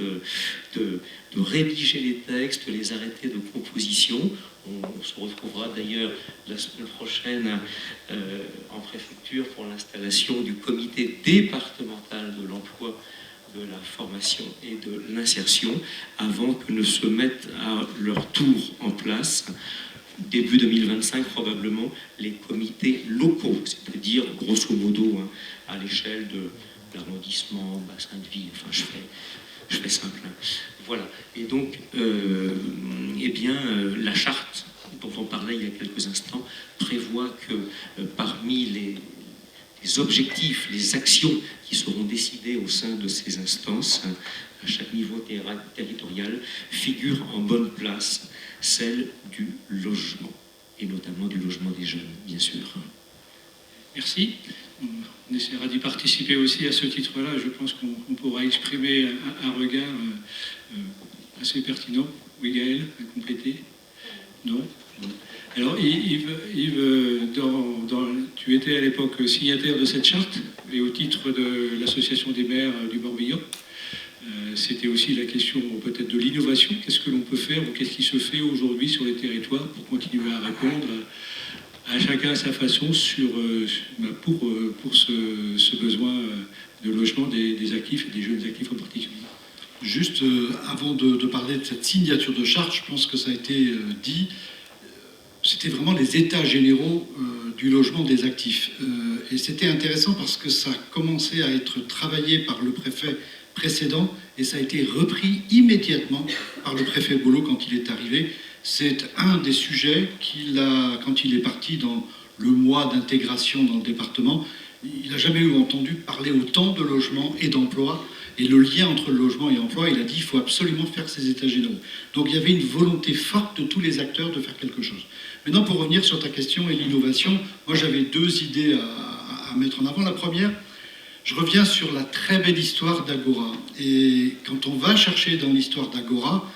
de rédiger les textes, les arrêtés de composition. On se retrouvera d'ailleurs la semaine prochaine en préfecture pour l'installation du comité départemental de l'emploi, de la formation et de l'insertion, avant que ne se mettent à leur tour en place, début 2025 probablement, les comités locaux, c'est-à-dire grosso modo à l'échelle de l'arrondissement, bassin de vie, enfin je fais simple. Voilà. Et donc, la charte dont on parlait il y a quelques instants prévoit que parmi les objectifs, les actions qui seront décidées au sein de ces instances, à chaque niveau territorial, figure en bonne place celle du logement, et notamment du logement des jeunes, bien sûr. Merci. On essaiera d'y participer aussi à ce titre-là. Je pense qu'on pourra exprimer un regard assez pertinent. Oui, Gaël, à compléter? Non? Alors, Yves, tu étais à l'époque signataire de cette charte, et au titre de l'Association des maires du Morbihan. C'était aussi la question peut-être de l'innovation. Qu'est-ce que l'on peut faire ou qu'est-ce qui se fait aujourd'hui sur les territoires pour continuer à répondre à chacun à sa façon pour ce besoin de logement des actifs et des jeunes actifs en particulier. Juste avant de parler de cette signature de charte, je pense que ça a été dit, c'était vraiment les états généraux du logement des actifs. Et c'était intéressant parce que ça commençait à être travaillé par le préfet précédent et ça a été repris immédiatement par le préfet Bollot quand il est arrivé. C'est un des sujets quand il est parti dans le mois d'intégration dans le département, il n'a jamais entendu parler autant de logement et d'emploi. Et le lien entre le logement et l'emploi, il a dit qu'il faut absolument faire ces états généraux. Donc il y avait une volonté forte de tous les acteurs de faire quelque chose. Maintenant, pour revenir sur ta question et l'innovation, moi j'avais 2 idées à mettre en avant. La première, je reviens sur la très belle histoire d'Agora. Et quand on va chercher dans l'histoire d'Agora,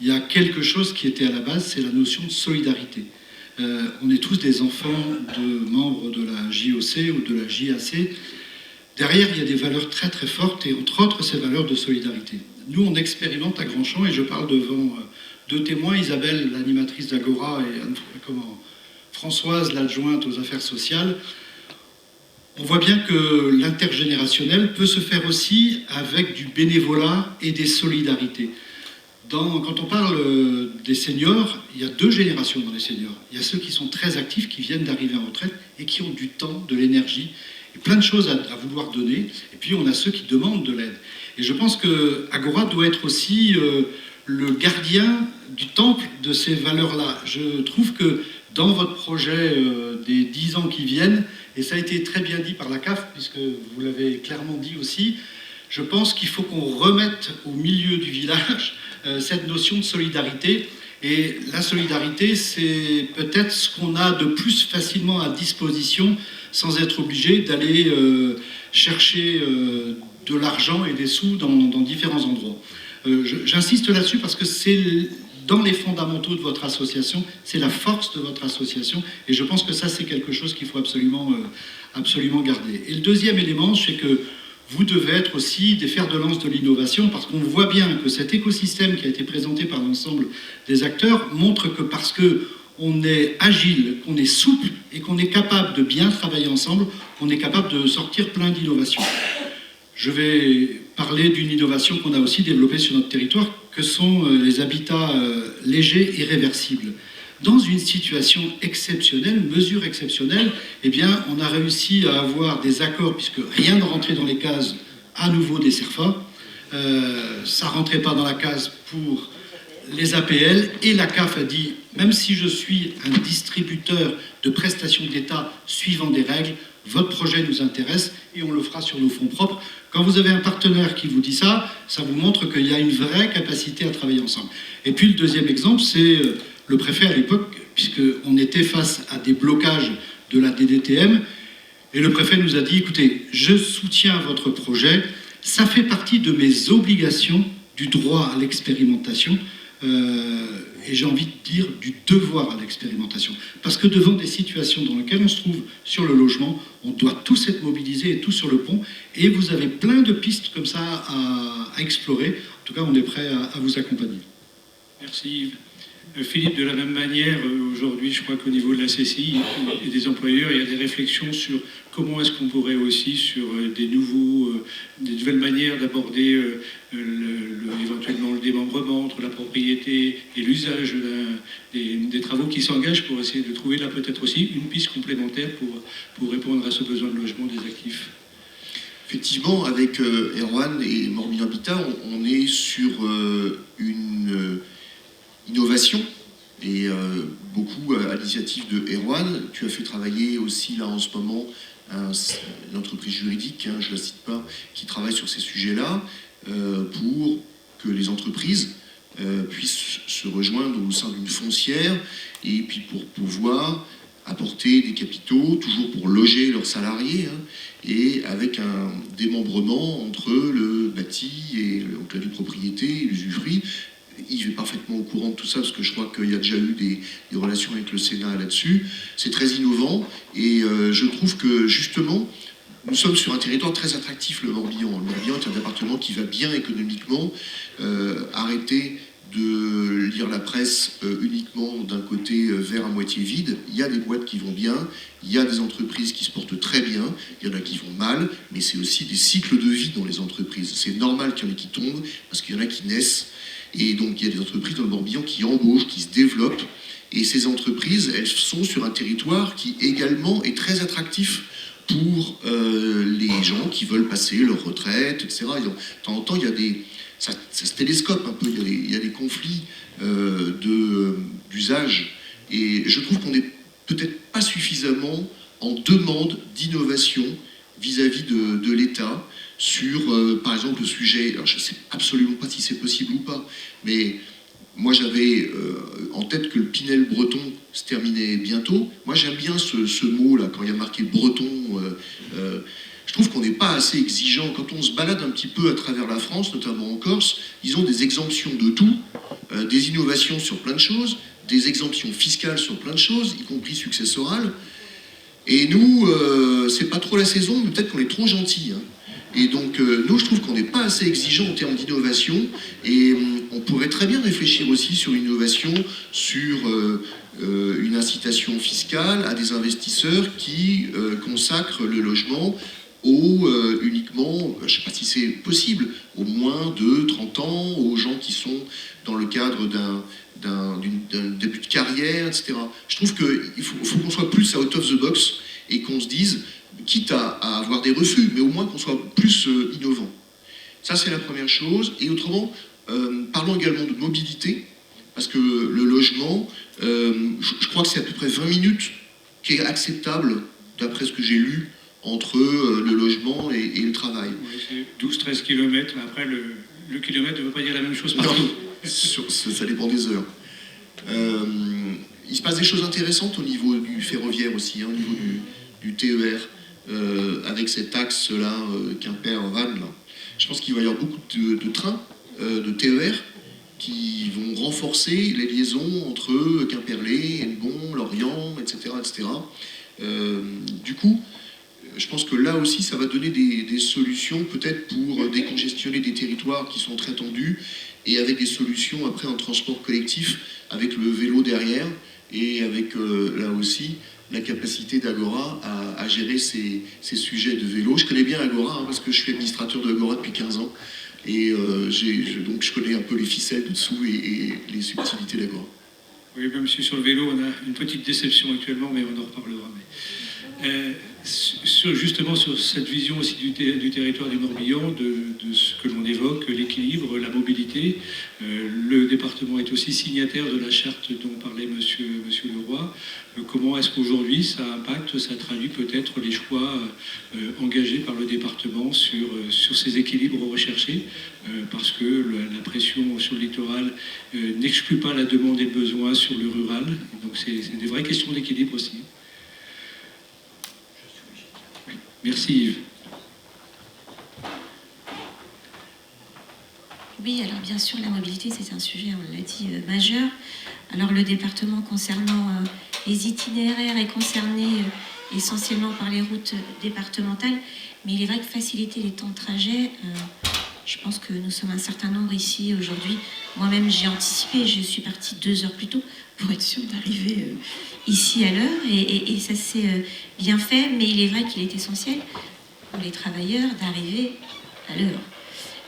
il y a quelque chose qui était à la base, c'est la notion de solidarité. On est tous des enfants de membres de la JOC ou de la JAC. Derrière, il y a des valeurs très très fortes et entre autres ces valeurs de solidarité. Nous, on expérimente à Grandchamp et je parle devant 2 témoins, Isabelle, l'animatrice d'Agora, et Françoise, l'adjointe aux affaires sociales. On voit bien que l'intergénérationnel peut se faire aussi avec du bénévolat et des solidarités. Quand on parle des seniors, il y a 2 générations dans les seniors. Il y a ceux qui sont très actifs, qui viennent d'arriver en retraite et qui ont du temps, de l'énergie, et plein de choses à vouloir donner. Et puis on a ceux qui demandent de l'aide. Et je pense que Agora doit être aussi le gardien du temple de ces valeurs-là. Je trouve que dans votre projet des 10 ans qui viennent, et ça a été très bien dit par la CAF, puisque vous l'avez clairement dit aussi, je pense qu'il faut qu'on remette au milieu du village cette notion de solidarité. Et la solidarité, c'est peut-être ce qu'on a de plus facilement à disposition sans être obligé d'aller chercher de l'argent et des sous dans différents endroits. J'insiste là-dessus parce que c'est dans les fondamentaux de votre association, c'est la force de votre association, et je pense que ça, c'est quelque chose qu'il faut absolument garder. Et le deuxième élément, c'est que vous devez être aussi des fers de lance de l'innovation, parce qu'on voit bien que cet écosystème qui a été présenté par l'ensemble des acteurs montre que parce qu'on est agile, qu'on est souple et qu'on est capable de bien travailler ensemble, on est capable de sortir plein d'innovations. Je vais parler d'une innovation qu'on a aussi développée sur notre territoire, que sont les habitats légers et réversibles. Dans une situation exceptionnelle, mesure exceptionnelle, eh bien, on a réussi à avoir des accords, puisque rien ne rentrait dans les cases à nouveau des CERFA. Ça ne rentrait pas dans la case pour les APL, et la CAF a dit, même si je suis un distributeur de prestations d'État suivant des règles, votre projet nous intéresse et on le fera sur nos fonds propres. Quand vous avez un partenaire qui vous dit ça, ça vous montre qu'il y a une vraie capacité à travailler ensemble. Et puis le deuxième exemple, c'est le préfet à l'époque, puisqu'on était face à des blocages de la DDTM, et le préfet nous a dit, écoutez, je soutiens votre projet, ça fait partie de mes obligations du droit à l'expérimentation, et j'ai envie de dire du devoir à l'expérimentation. Parce que devant des situations dans lesquelles on se trouve sur le logement, on doit tous être mobilisés et tous sur le pont, et vous avez plein de pistes comme ça à explorer. En tout cas, on est prêt à vous accompagner. Merci Yves. Philippe, de la même manière, aujourd'hui, je crois qu'au niveau de la CCI et des employeurs, il y a des réflexions sur comment est-ce qu'on pourrait aussi, sur des nouvelles manières d'aborder éventuellement le démembrement entre la propriété et l'usage des travaux qui s'engagent pour essayer de trouver là peut-être aussi une piste complémentaire pour répondre à ce besoin de logement des actifs. Effectivement, avec Erwan et Morbihan Habitat, on est sur une innovation, et beaucoup à l'initiative de Erwan. Tu as fait travailler aussi là en ce moment une entreprise juridique, je ne la cite pas, qui travaille sur ces sujets-là, pour que les entreprises puissent se rejoindre au sein d'une foncière, et puis pour pouvoir apporter des capitaux, toujours pour loger leurs salariés, et avec un démembrement entre le bâti et donc la propriété et l'usufruit. Yves est parfaitement au courant de tout ça, parce que je crois qu'il y a déjà eu des relations avec le Sénat là-dessus. C'est très innovant, et je trouve que justement, nous sommes sur un territoire très attractif, le Morbihan. Le Morbihan est un département qui va bien économiquement. Arrêtez de lire la presse uniquement d'un côté verre à moitié vide. Il y a des boîtes qui vont bien, il y a des entreprises qui se portent très bien, il y en a qui vont mal, mais c'est aussi des cycles de vie dans les entreprises. C'est normal qu'il y en ait qui tombent, parce qu'il y en a qui naissent. Et donc il y a des entreprises dans le Morbihan qui embauchent, qui se développent. Et ces entreprises, elles sont sur un territoire qui également est très attractif pour les gens qui veulent passer leur retraite, etc. De temps en temps, ça se télescope un peu, il y a des conflits d'usage. Et je trouve qu'on n'est peut-être pas suffisamment en demande d'innovation vis-à-vis de l'État sur, par exemple, le sujet, alors je ne sais absolument pas si c'est possible ou pas, mais moi j'avais en tête que le Pinel breton se terminait bientôt. Moi j'aime bien ce mot-là, quand il y a marqué breton. Je trouve qu'on n'est pas assez exigeant. Quand on se balade un petit peu à travers la France, notamment en Corse, ils ont des exemptions de tout, des innovations sur plein de choses, des exemptions fiscales sur plein de choses, y compris successorales. Et nous, c'est pas trop la saison, mais peut-être qu'on est trop gentils. Hein. Et donc, nous, je trouve qu'on n'est pas assez exigeant en termes d'innovation. Et on pourrait très bien réfléchir aussi sur l'innovation, sur une incitation fiscale à des investisseurs qui consacrent le logement uniquement, je ne sais pas si c'est possible, au moins de 30 ans, aux gens qui sont dans le cadre d'un début de carrière, etc. Je trouve qu'il faut qu'on soit plus out of the box et qu'on se dise, quitte à avoir des refus, mais au moins qu'on soit plus innovant. Ça, c'est la première chose. Et autrement, parlons également de mobilité, parce que le logement, je crois que c'est à peu près 20 minutes qui est acceptable, d'après ce que j'ai lu, entre le logement et le travail. Oui, c'est 12-13 km, mais après, le kilomètre ne veut pas dire la même chose partout. Non, ça dépend des heures. Il se passe des choses intéressantes au niveau du ferroviaire aussi, hein, au niveau du TER, avec cet axe-là, Quimper-Vannes. Je pense qu'il va y avoir beaucoup de trains, de TER, qui vont renforcer les liaisons entre Quimperlé, Hennebont, Lorient, etc. etc. Du coup, je pense que là aussi, ça va donner des solutions peut-être pour décongestionner des territoires qui sont très tendus et avec des solutions après en transport collectif avec le vélo derrière et avec là aussi la capacité d'Agora à gérer ces sujets de vélo. Je connais bien Agora hein, parce que je suis administrateur de Agora depuis 15 ans et donc je connais un peu les ficelles dessous et les subtilités d'Agora. Oui, même si sur le vélo, on a une petite déception actuellement, mais on en reparlera. Justement sur cette vision aussi du territoire du Morbihan, de ce que l'on évoque, l'équilibre, la mobilité. Le département est aussi signataire de la charte dont parlait Monsieur Leroy. Comment est-ce qu'aujourd'hui ça impacte, ça traduit peut-être les choix engagés par le département sur ces équilibres recherchés, parce que la pression sur le littoral n'exclut pas la demande et le besoin sur le rural. Donc c'est des vraies questions d'équilibre aussi. Merci Yves. Oui, alors bien sûr, la mobilité, c'est un sujet, on l'a dit, majeur. Alors le département concernant les itinéraires est concerné essentiellement par les routes départementales, mais il est vrai que faciliter les temps de trajet, je pense que nous sommes un certain nombre ici aujourd'hui. Moi-même, j'ai anticipé, je suis partie 2 heures plus tôt pour être sûre d'arriver ici à l'heure, et ça s'est bien fait, mais il est vrai qu'il est essentiel pour les travailleurs d'arriver à l'heure.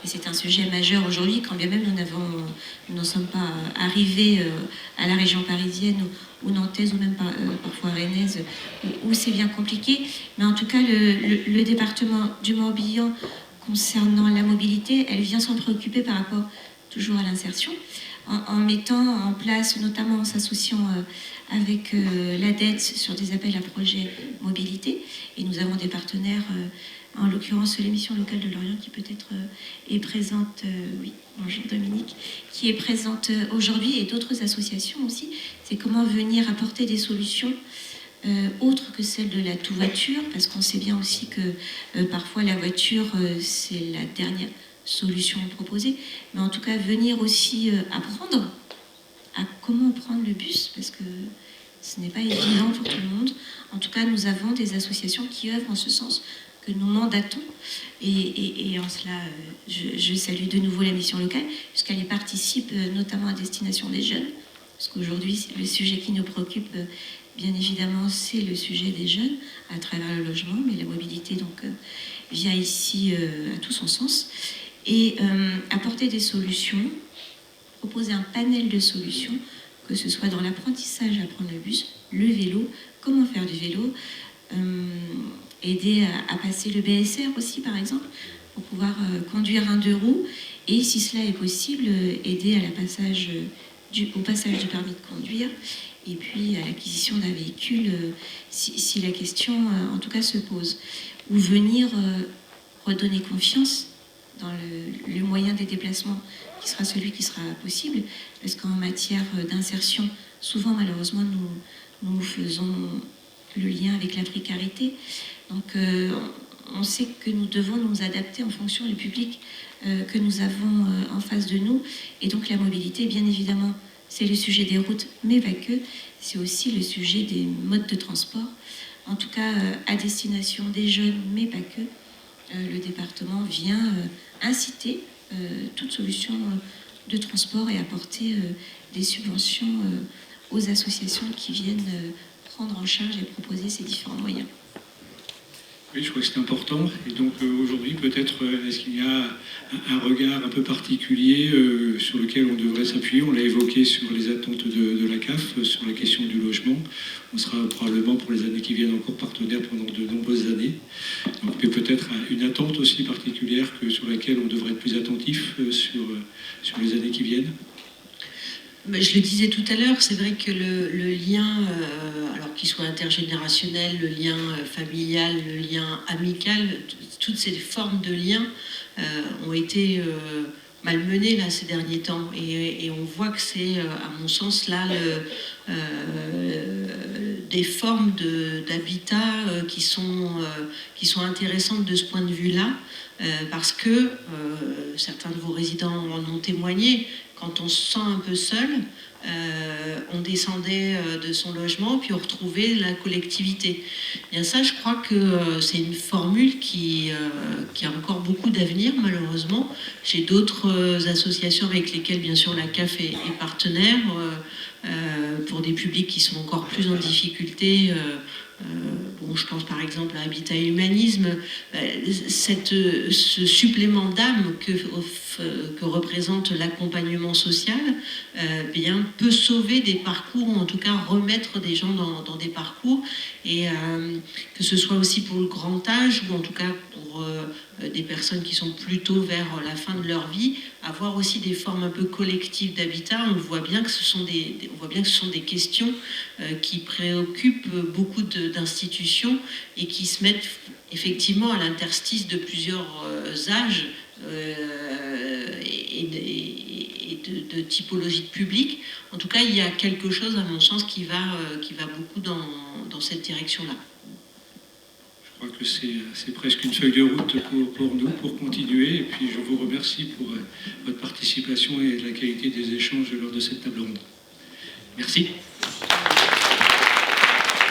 Et c'est un sujet majeur aujourd'hui, quand bien même nous n'en sommes pas arrivés à la région parisienne ou nantaise ou même parfois rennaise, où c'est bien compliqué. Mais en tout cas, le département du Morbihan, concernant la mobilité, elle vient s'en préoccuper par rapport toujours à l'insertion, en mettant en place, notamment en s'associant avec l'ADETS sur des appels à projets mobilité. Et nous avons des partenaires, en l'occurrence l'émission locale de Lorient qui peut-être est présente, oui, bonjour Dominique, qui est présente aujourd'hui, et d'autres associations aussi. C'est comment venir apporter des solutions autres que celle de la tout-voiture, parce qu'on sait bien aussi que parfois la voiture, c'est la dernière solution proposée, mais en tout cas venir aussi apprendre à comment prendre le bus, parce que ce n'est pas évident pour tout le monde. En tout cas, nous avons des associations qui œuvrent en ce sens, que nous mandatons, et en cela, je salue de nouveau la mission locale, puisqu'elle y participe notamment à destination des jeunes, parce qu'aujourd'hui, le sujet qui nous préoccupe, bien évidemment, c'est le sujet des jeunes à travers le logement, mais la mobilité donc vient ici à tout son sens, et apporter des solutions, proposer un panel de solutions, que ce soit dans l'apprentissage à prendre le bus, le vélo, comment faire du vélo, aider à passer le BSR aussi, par exemple, pour pouvoir conduire un 2 roues. Et si cela est possible, aider à au passage du permis de conduire et puis à l'acquisition d'un véhicule si la question, en tout cas, se pose. Ou venir redonner confiance dans le moyen des déplacements qui sera celui qui sera possible, parce qu'en matière d'insertion, souvent, malheureusement, nous faisons le lien avec la précarité. Donc, on sait que nous devons nous adapter en fonction du public que nous avons en face de nous. Et donc, la mobilité, bien évidemment, c'est le sujet des routes, mais pas que. C'est aussi le sujet des modes de transport. En tout cas, à destination des jeunes, mais pas que. Le département vient inciter toute solution de transport et apporter des subventions aux associations qui viennent prendre en charge et proposer ces différents moyens. Oui, je crois que c'est important. Et donc aujourd'hui, peut-être, est-ce qu'il y a un regard un peu particulier sur lequel on devrait s'appuyer? On l'a évoqué sur les attentes de la CAF, sur la question du logement. On sera probablement pour les années qui viennent encore partenaire pendant de nombreuses années. Donc, mais peut-être une attente aussi particulière sur laquelle on devrait être plus attentif sur les années qui viennent. Je le disais tout à l'heure, c'est vrai que le lien, alors qu'il soit intergénérationnel, le lien familial, le lien amical, toutes ces formes de liens ont été malmenées là, ces derniers temps. Et on voit que c'est, à mon sens, là, des formes d'habitat qui sont intéressantes de ce point de vue-là, parce que certains de vos résidents en ont témoigné. Quand on se sent un peu seul, on descendait de son logement, puis on retrouvait la collectivité. Bien ça, je crois que c'est une formule qui a encore beaucoup d'avenir, malheureusement. J'ai d'autres associations avec lesquelles, bien sûr, la CAF est partenaire, pour des publics qui sont encore plus en difficulté. Je pense par exemple à Habitat et Humanisme, ce supplément d'âme que représente l'accompagnement social peut sauver des parcours, ou en tout cas remettre des gens dans des parcours, et que ce soit aussi pour le grand âge, ou en tout cas pour des personnes qui sont plutôt vers la fin de leur vie, avoir aussi des formes un peu collectives d'habitat. On voit bien que ce sont des questions qui préoccupent beaucoup d'institutions et qui se mettent effectivement à l'interstice de plusieurs âges et de typologie de public. En tout cas, il y a quelque chose, à mon sens, qui va beaucoup dans cette direction-là. Je crois que c'est presque une feuille de route pour nous, pour continuer. Et puis, je vous remercie pour votre participation et la qualité des échanges lors de cette table ronde. Merci.